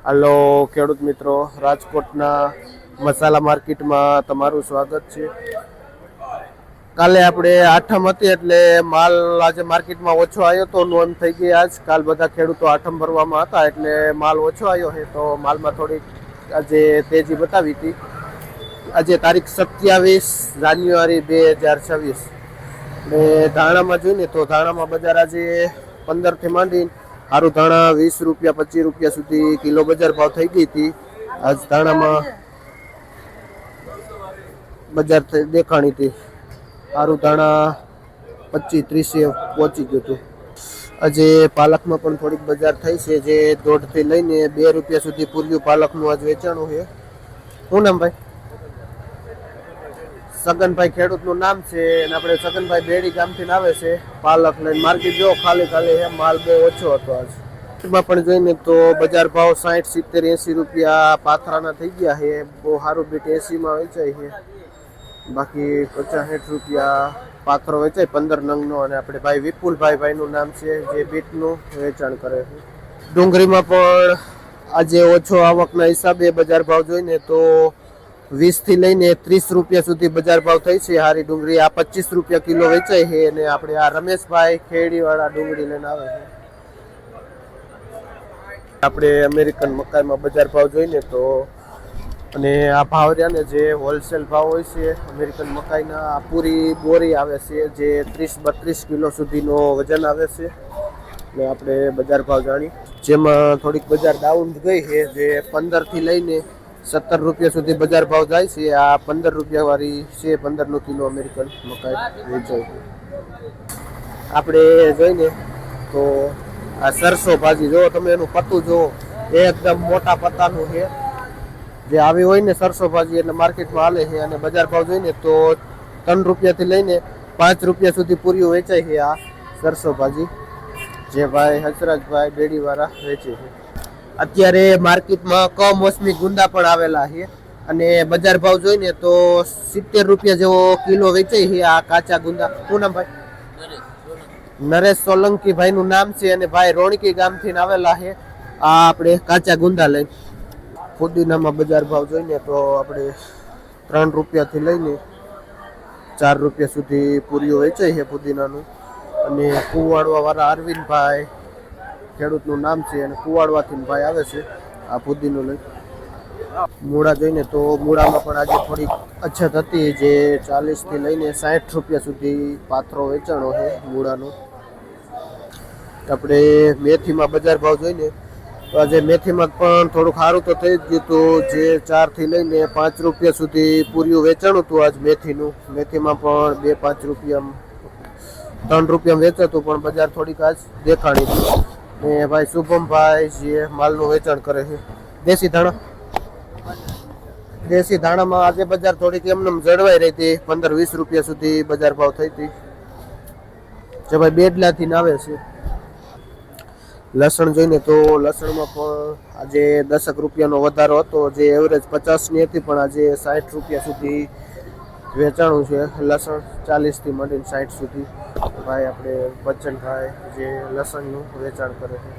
હાલો ખેડૂત મિત્રો, રાજકોટના મસાલા માર્કેટમાં તમારું સ્વાગત છે. કાલે આપણે આઠમ હતી એટલે માલ આજે માર્કેટમાં ઓછો આવ્યો તો નોંધ થઈ ગઈ. આજ કાલ બધા ખેડૂતો આઠમ ભરવામાં હતા એટલે માલ ઓછો આવ્યો છે, તો માલમાં થોડીક આજે તેજી બતાવી હતી. આજે તારીખ 27 જાન્યુઆરી 2026 ને ધાણામાં જોઈને તો ધાણામાં બજાર આજે 15 થી માંડી સારું ધાણા 20 રૂપિયા 25 રૂપિયા સુધી કિલો બજાર ભાવ થઈ ગઈ હતી. આજ ધાણામાં બજાર દેખાણી હતી. સારું ધાણા 25-30 પહોંચી ગયું હતું. આજે પાલકમાં પણ થોડીક બજાર થઈ છે, જે 1.5 થી લઈને 2 રૂપિયા સુધી પૂર્યું પાલકનું આજ વેચાણું છે. શું નામ ભાઈ? સગનભાઈ ખેડૂતનું નામ છે અને આપણે સગનભાઈ બેડી ગામથી આવે છે. પાલક લઈને માર્કેટ જો ખાલી છે, માલ બહુ ઓછો હતો. આજ માં પણ જોઈને તો બજાર ભાવ 60, 70, 80 રૂપિયા પાથરાના થઈ ગયા છે. બહુ સારું બીટ 80 માં વેચાય છે. બાકી 50-60 રૂપિયા પાથરો વેચાય 15 નંગનો. અને આપણે ભાઈ વિપુલભાઈનું નામ છે, જે બીટનું વેચાણ કરે છે. ડુંગળીમાં પણ આજે ઓછો આવકના હિસાબે બજાર ભાવ જોઈને તો 20 થી લઈને 30 રૂપિયા સુધી બજાર ભાવ થઈ છે. હારી ડુંગળી આ 25 રૂપિયા કિલો વેચાય છે. અને આપણે આ રમેશભાઈ ખેડીવાળા ડુંગળી લઈને આવે છે. આપણે અમેરિકન મકાઈમાં બજાર ભાવ જોઈને તો અને આ ભાવ રહ્યા ને જે હોલસેલ ભાવ હોય છે અમેરિકન મકાઈના, આ પૂરી બોરી આવે છે જે 30-32 કિલો સુધીનો વજન આવે છે. ને આપણે બજાર ભાવ જાણી જેમાં થોડીક બજાર ડાઉન ગઈ છે, જે 15 થી લઈને 17 રૂપિયા સુધી બજાર ભાવ જાય છે. આ 15 રૂપિયા વાળી છે, 15 કિલો અમેરિકન મકાઈ વેચાય છે. આપણે જોઈને તો આ સરસો ભાજી જો તમે એનું પત્તું જુઓ, એકદમ મોટા પત્તાનું છે. જે આવી હોય ને સરસો ભાજી એટલે માર્કેટમાં હાલે છે. અને બજાર ભાવ જોઈને તો 3 રૂપિયાથી લઈને 5 રૂપિયા સુધી પૂરીઓ વેચાય છે. આ સરસો ભાજી જે ભાઈ હસરાજભાઈ બેડીવાળા વેચે છે. અત્યારે માર્કેટમાં કમોસમી ગુંદા પણ આવેલા છે અને બજાર ભાવ જોઈને તો 70 રૂપિયા જેવો કિલો વેચાય છે. આ કાચા ગુંદા. શું નામ ભાઈ? નરેશ સોલંકી ભાઈનું નામ છે અને ભાઈ રોણકી ગામથી આવેલા છે. આ આપણે કાચા ગુંદા લઈ. ફુદીનામાં બજાર ભાવ જોઈને તો આપણે 3 રૂપિયાથી લઈને 4 રૂપિયા સુધી પૂરીઓ વેચાય છે ફુદીનાનું. અને કુવાડવા વાળા અરવિંદભાઈ ખેડૂતનું નામ છે અને કુવાડવાથી ભાઈ આવે છે આ ફુદીનું લઈ. મૂળા જોઈને તો મૂળામાં પણ આજે થોડીક અછત હતી, જે 40 થી લઈને 60 રૂપિયા સુધી પાથરો વેચાણો છે મૂળાનો. આપણે મેથીમાં બજાર ભાવ જોઈને તો આજે મેથીમાં પણ થોડુંક સારું તો થઈ જ ગયું હતું, જે 4 થી લઈને 5 રૂપિયા સુધી પૂર્યું વેચાણું હતું. આજ મેથીમાં પણ 2-5 રૂપિયા 3 રૂપિયા વેચાતું, પણ બજાર થોડીક આજ દેખાણી હતી. ને ભાઈ શુભમભાઈ જે માલનું વેચાણ કરે છે. દેશી ધાણામાં આજે બજાર થોડીક એમને જળવાઈ રહી હતી. 15-20 રૂપિયા સુધી બજાર ભાવ થઈ હતી. જે ભાઈ બેડલાથી આવે છે. લસણ જોઈને તો લસણમાં પણ આજે 10 રૂપિયાનો વધારો હતો, જે એવરેજ 50ની હતી, પણ આજે 60 રૂપિયા સુધી વેચાણું છે. લસણ 40 થી માંડીને 60 સુધી. ભાઈ આપણે બચ્ચનભાઈ જે લસણનું વેચાણ કરે છે.